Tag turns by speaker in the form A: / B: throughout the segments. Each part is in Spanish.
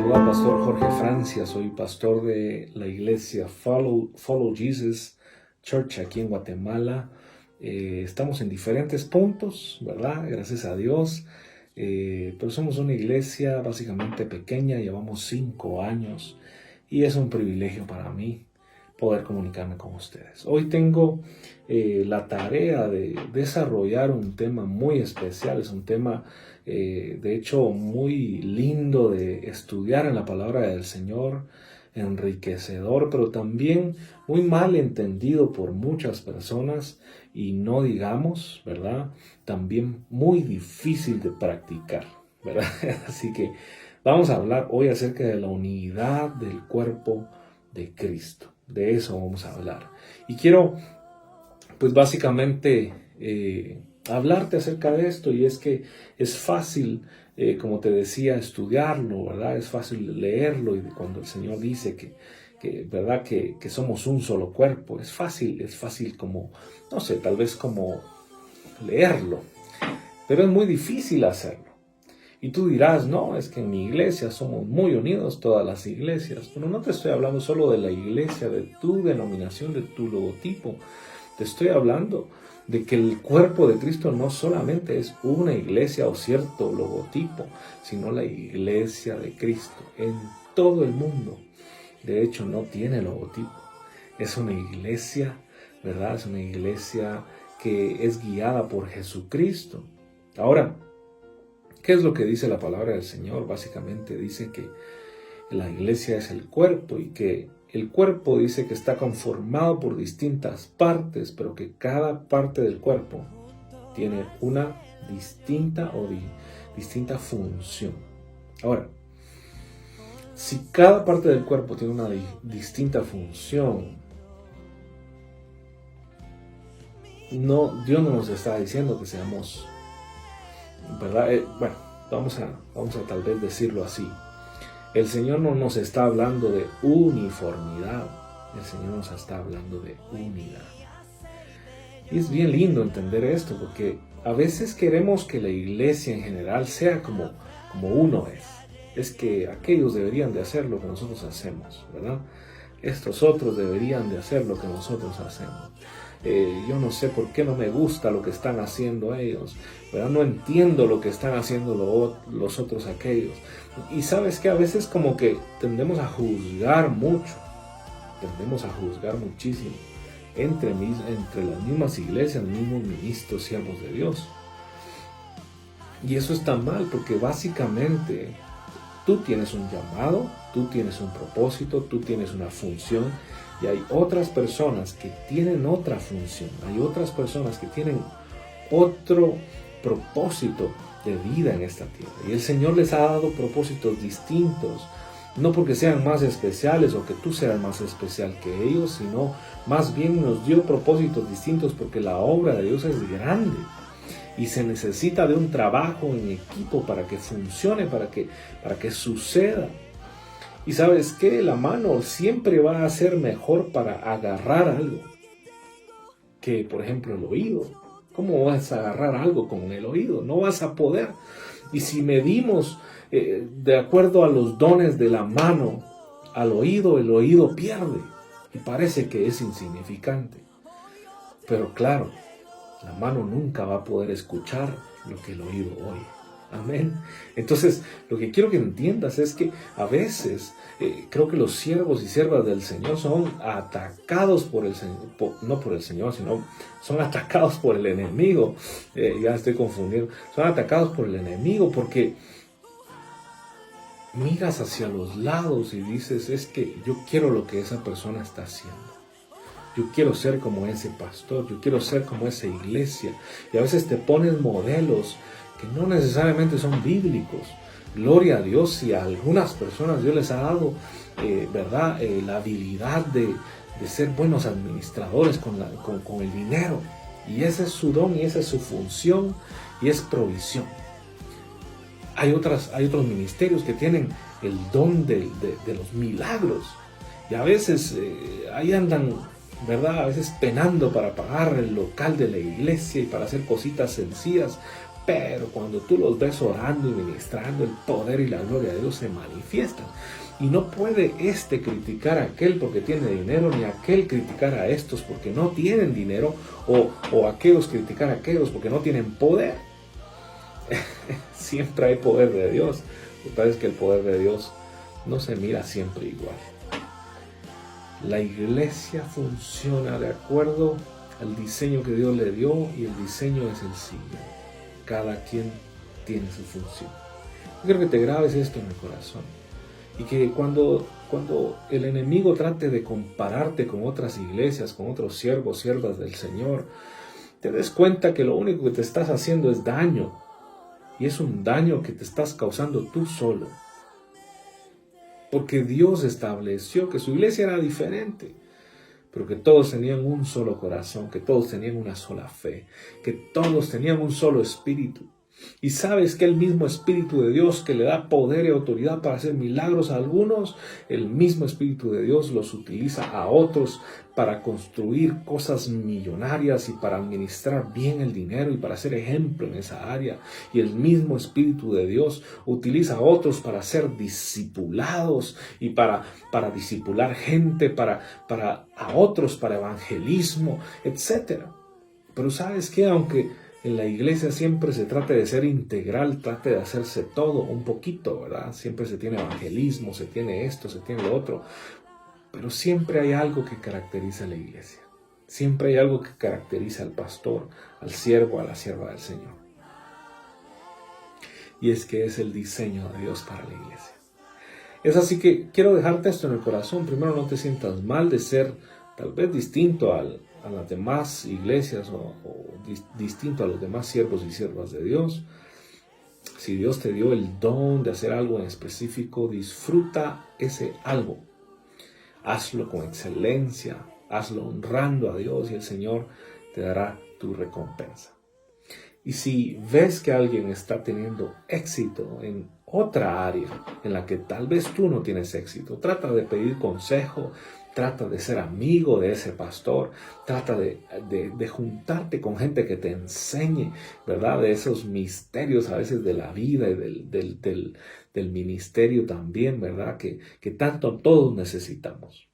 A: saluda Pastor Jorge Francia, soy pastor de la iglesia Follow Jesus Church aquí en Guatemala. Estamos en diferentes puntos, ¿verdad? Gracias a Dios. Pero somos una iglesia básicamente pequeña, llevamos 5 años y es un privilegio para mí poder comunicarme con ustedes. Hoy tengo la tarea de desarrollar un tema muy especial, es un tema de hecho muy lindo de estudiar en la palabra del Señor, enriquecedor, pero también muy mal entendido por muchas personas y no digamos, ¿verdad? También muy difícil de practicar, ¿verdad? Así que vamos a hablar hoy acerca de la unidad del cuerpo de Cristo. De eso vamos a hablar. Y quiero, pues básicamente, hablarte acerca de esto, y es que es fácil, como te decía, estudiarlo, ¿verdad? Es fácil leerlo, y cuando el Señor dice ¿verdad? Que somos un solo cuerpo, es fácil como, no sé, tal vez como leerlo, pero es muy difícil hacerlo. Y tú dirás, no, es que en mi iglesia somos muy unidos, todas las iglesias. Pero no te estoy hablando solo de la iglesia, de tu denominación, de tu logotipo. Te estoy hablando de que el cuerpo de Cristo no solamente es una iglesia o cierto logotipo, sino la iglesia de Cristo en todo el mundo. De hecho, no tiene logotipo. Es una iglesia, ¿verdad? Es una iglesia que es guiada por Jesucristo. Ahora, ¿qué es lo que dice la palabra del Señor? Básicamente dice que la iglesia es el cuerpo y que el cuerpo dice que está conformado por distintas partes, pero que cada parte del cuerpo tiene una distinta distinta función. Ahora, si cada parte del cuerpo tiene una distinta función, Dios no nos está diciendo que seamos, ¿verdad? Bueno, vamos a tal vez decirlo así. El Señor no nos está hablando de uniformidad, el Señor nos está hablando de unidad. Y es bien lindo entender esto, porque a veces queremos que la iglesia en general sea como uno es. Es que aquellos deberían de hacer lo que nosotros hacemos, ¿verdad? Estos otros deberían de hacer lo que nosotros hacemos. Yo no sé por qué no me gusta lo que están haciendo ellos, ¿verdad? No entiendo lo que están haciendo los otros aquellos. Y sabes que a veces como que tendemos a juzgar mucho, tendemos a juzgar muchísimo entre las mismas iglesias, mismos ministros, siervos de Dios. Y eso está mal, porque básicamente tú tienes un llamado, tú tienes un propósito, tú tienes una función, y hay otras personas que tienen otra función, hay otras personas que tienen otro propósito de vida en esta tierra. Y el Señor les ha dado propósitos distintos, no porque sean más especiales o que tú seas más especial que ellos, sino más bien nos dio propósitos distintos porque la obra de Dios es grande. Y se necesita de un trabajo en equipo para que funcione, para que suceda. Y ¿sabes qué? La mano siempre va a ser mejor para agarrar algo que, por ejemplo, el oído. ¿Cómo vas a agarrar algo con el oído? No vas a poder. Y si medimos de acuerdo a los dones de la mano al oído, el oído pierde y parece que es insignificante. Pero claro, la mano nunca va a poder escuchar lo que el oído oye. Amén. Entonces, lo que quiero que entiendas es que a veces creo que los siervos y siervas del Señor son atacados por el Señor, no por el Señor, sino son atacados por el enemigo. Ya estoy confundido. Son atacados por el enemigo porque miras hacia los lados y dices, es que yo quiero lo que esa persona está haciendo. Yo quiero ser como ese pastor, yo quiero ser como esa iglesia. Y a veces te ponen modelos que no necesariamente son bíblicos. Gloria a Dios, si a algunas personas Dios les ha dado, ¿verdad? La habilidad de ser buenos administradores con el dinero. Y ese es su don y esa es su función y es provisión. Hay otros ministerios que tienen el don de los milagros. Y a veces ahí andan, ¿verdad? A veces penando para pagar el local de la iglesia y para hacer cositas sencillas. pero cuando tú los ves orando y ministrando, el poder y la gloria de Dios se manifiestan. Y no puede criticar a aquel porque tiene dinero, ni aquel criticar a estos porque no tienen dinero, o aquellos criticar a aquellos porque no tienen poder. Siempre hay poder de Dios. Lo que pasa es que el poder de Dios no se mira siempre igual. La iglesia funciona de acuerdo al diseño que Dios le dio, y el diseño es el siguiente: cada quien tiene su función. Yo quiero que te grabes esto en el corazón, y que cuando el enemigo trate de compararte con otras iglesias, con otros siervos, siervas del Señor, te des cuenta que lo único que te estás haciendo es daño, y es un daño que te estás causando tú solo. Porque Dios estableció que su iglesia era diferente, pero que todos tenían un solo corazón, que todos tenían una sola fe, que todos tenían un solo espíritu. Y sabes que el mismo Espíritu de Dios que le da poder y autoridad para hacer milagros a algunos, el mismo Espíritu de Dios los utiliza a otros para construir cosas millonarias y para administrar bien el dinero y para ser ejemplo en esa área. Y el mismo Espíritu de Dios utiliza a otros para ser discipulados y para discipular gente, para a otros para evangelismo, etc. Pero ¿sabes qué? Aunque en la iglesia siempre se trata de ser integral, trate de hacerse todo un poquito, ¿verdad? Siempre se tiene evangelismo, se tiene esto, se tiene lo otro. Pero siempre hay algo que caracteriza a la iglesia. Siempre hay algo que caracteriza al pastor, al siervo, a la sierva del Señor. Y es que es el diseño de Dios para la iglesia. Es así que quiero dejarte esto en el corazón. Primero, no te sientas mal de ser tal vez distinto a las demás iglesias o distinto a los demás siervos y siervas de Dios. Si Dios te dio el don de hacer algo en específico, disfruta ese algo. Hazlo con excelencia, hazlo honrando a Dios, y el Señor te dará tu recompensa. Y si ves que alguien está teniendo éxito en otra área en la que tal vez tú no tienes éxito, trata de pedir consejo, trata de ser amigo de ese pastor, trata de juntarte con gente que te enseñe, ¿verdad? De esos misterios a veces de la vida y del ministerio también, ¿verdad? Que tanto todos necesitamos.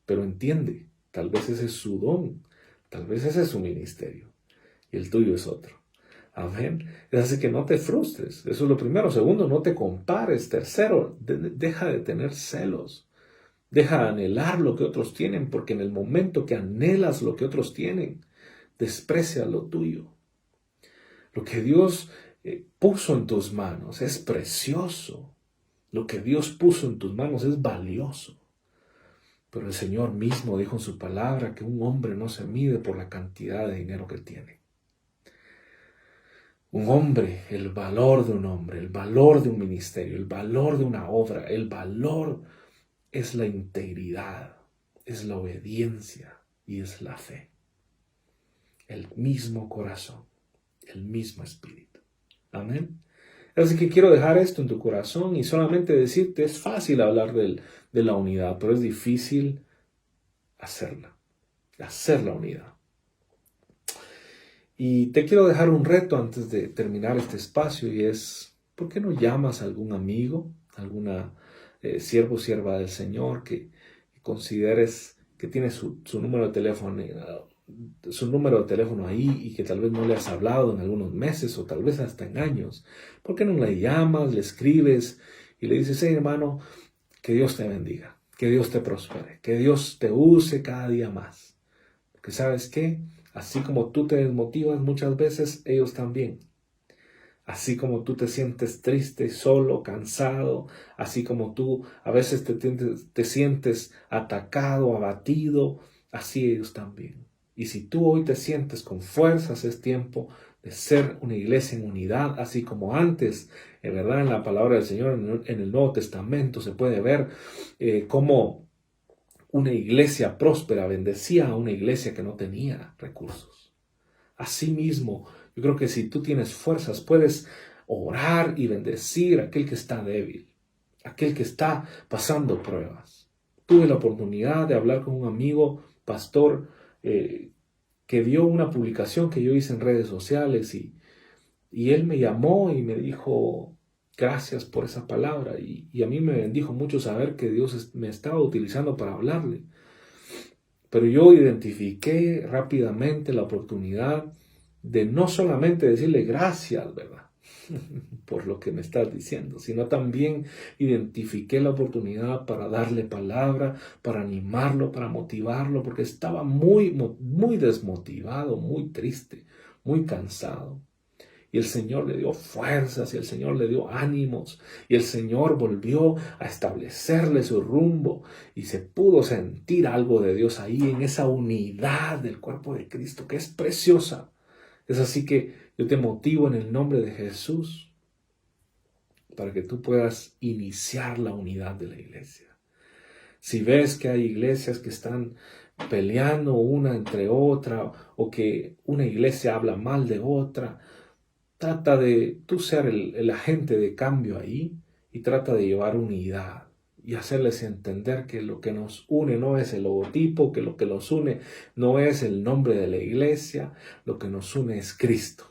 A: Pero entiende, tal vez ese es su don, tal vez ese es su ministerio, y el tuyo es otro. Amén. Es así que no te frustres. Eso es lo primero. Segundo, no te compares. Tercero, deja de tener celos. Deja de anhelar lo que otros tienen, porque en el momento que anhelas lo que otros tienen, desprecia lo tuyo. Lo que Dios puso en tus manos es precioso. Lo que Dios puso en tus manos es valioso. Pero el Señor mismo dijo en su palabra que un hombre no se mide por la cantidad de dinero que tiene. Un hombre, el valor de un hombre, el valor de un ministerio, el valor de una obra, el valor es la integridad, es la obediencia y es la fe. El mismo corazón, el mismo espíritu. Amén. Así que quiero dejar esto en tu corazón y solamente decirte, es fácil hablar de la unidad, pero es difícil hacer la unidad. Y te quiero dejar un reto antes de terminar este espacio, y es, ¿por qué no llamas a algún amigo, alguna siervo o sierva del Señor que consideres que tiene su número de teléfono ahí y que tal vez no le has hablado en algunos meses o tal vez hasta en años? ¿Por qué no le llamas, le escribes y le dices, hey hermano, que Dios te bendiga, que Dios te prospere, que Dios te use cada día más? Porque ¿sabes qué? Así como tú te desmotivas muchas veces, ellos también. Así como tú te sientes triste, solo, cansado, así como tú a veces te sientes atacado, abatido, así ellos también. Y si tú hoy te sientes con fuerzas, es tiempo de ser una iglesia en unidad, así como antes, en verdad, en la palabra del Señor, en el Nuevo Testamento, se puede ver cómo una iglesia próspera bendecía a una iglesia que no tenía recursos. Asimismo, yo creo que si tú tienes fuerzas, puedes orar y bendecir a aquel que está débil, aquel que está pasando pruebas. Tuve la oportunidad de hablar con un amigo, pastor, que vio una publicación que yo hice en redes sociales y Y él me llamó y me dijo, gracias por esa palabra. Y a mí me bendijo mucho saber que Dios me estaba utilizando para hablarle. Pero yo identifiqué rápidamente la oportunidad de no solamente decirle gracias, ¿verdad? Por lo que me estás diciendo, sino también identifiqué la oportunidad para darle palabra, para animarlo, para motivarlo, porque estaba muy desmotivado, muy triste, muy cansado. Y el Señor le dio fuerzas, y el Señor le dio ánimos, y el Señor volvió a establecerle su rumbo, y se pudo sentir algo de Dios ahí, en esa unidad del cuerpo de Cristo, que es preciosa. Es así que yo te motivo en el nombre de Jesús, para que tú puedas iniciar la unidad de la iglesia. Si ves que hay iglesias que están peleando una entre otra, o que una iglesia habla mal de otra, trata de tú ser el agente de cambio ahí, y trata de llevar unidad y hacerles entender que lo que nos une no es el logotipo, que lo que nos une no es el nombre de la iglesia, lo que nos une es Cristo.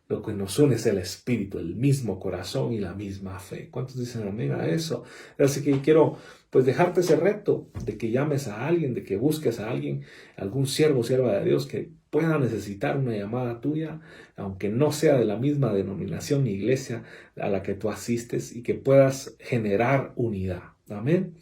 A: Lo que nos une es el Espíritu, el mismo corazón y la misma fe. ¿Cuántos dicen amén a eso? Así que quiero pues dejarte ese reto de que llames a alguien, de que busques a alguien, algún siervo o sierva de Dios que pueda necesitar una llamada tuya, aunque no sea de la misma denominación ni iglesia a la que tú asistes, y que puedas generar unidad. Amén.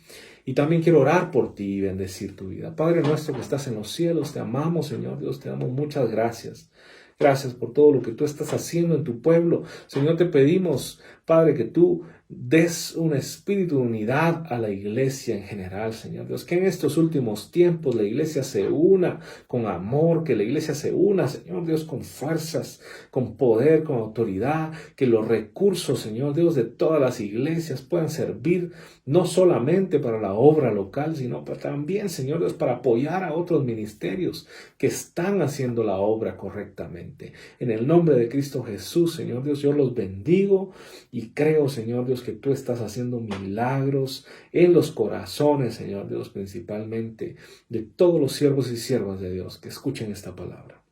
A: Y también quiero orar por ti y bendecir tu vida. Padre nuestro que estás en los cielos, te amamos, Señor Dios, te damos muchas gracias. Gracias por todo lo que tú estás haciendo en tu pueblo. Señor, te pedimos, Padre, que tú des un espíritu de unidad a la iglesia en general, Señor Dios. Que en estos últimos tiempos la iglesia se una con amor, que la iglesia se una, Señor Dios, con fuerzas, con poder, con autoridad. Que los recursos, Señor Dios, de todas las iglesias puedan servir no solamente para la obra local, sino también, Señor Dios, para apoyar a otros ministerios que están haciendo la obra correctamente. En el nombre de Cristo Jesús, Señor Dios, yo los bendigo y creo, Señor Dios, que tú estás haciendo milagros en los corazones, Señor Dios, principalmente de todos los siervos y siervas de Dios que escuchen esta palabra.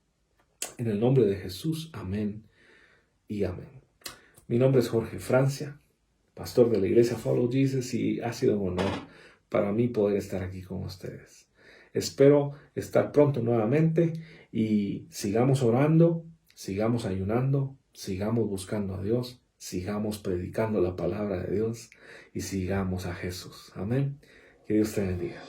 A: En el nombre de Jesús, amén y amén. Mi nombre es Jorge Francia, pastor de la iglesia Follow Jesus, y ha sido un honor para mí poder estar aquí con ustedes. Espero estar pronto nuevamente y sigamos orando, sigamos ayunando, sigamos buscando a Dios, sigamos predicando la palabra de Dios y sigamos a Jesús. Amén. Que Dios te bendiga.